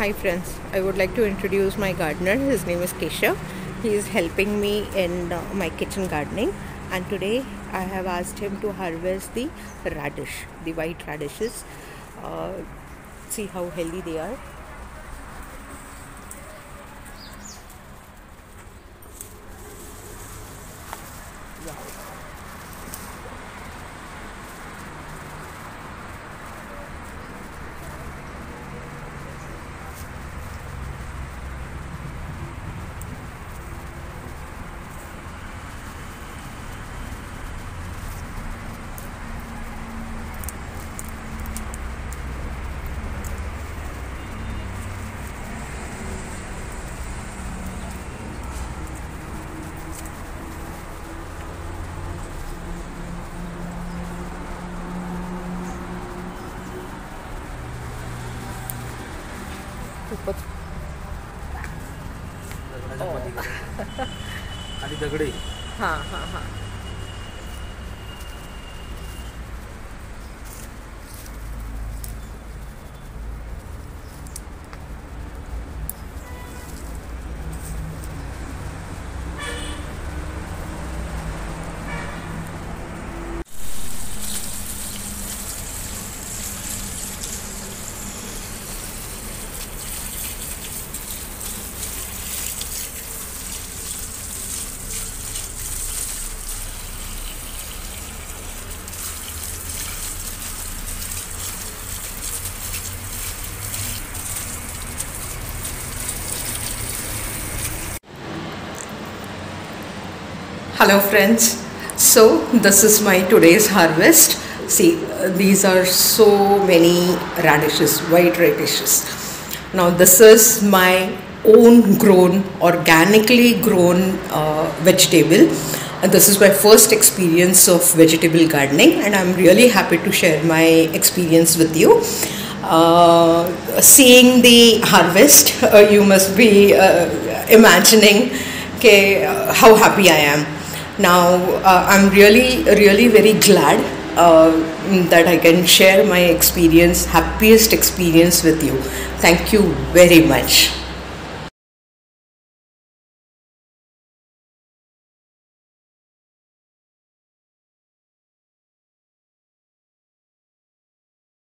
Hi friends, I would like to introduce my gardener. His name is Keshav. He is helping me in my kitchen gardening, and today I have asked him to harvest the radish, the white radishes. Uh, See how healthy they are. खाली दगडे. हाँ हाँ हाँ. Hello friends, so this is my today's harvest. See, these are so many radishes, white radishes. Now this is my own grown, organically grown vegetable. And this is my first experience of vegetable gardening, and I'm really happy to share my experience with you. Seeing the harvest, you must be imagining how happy I am. Now I'm really very glad that I can share my experience, happiest experience with you. Thank you very much.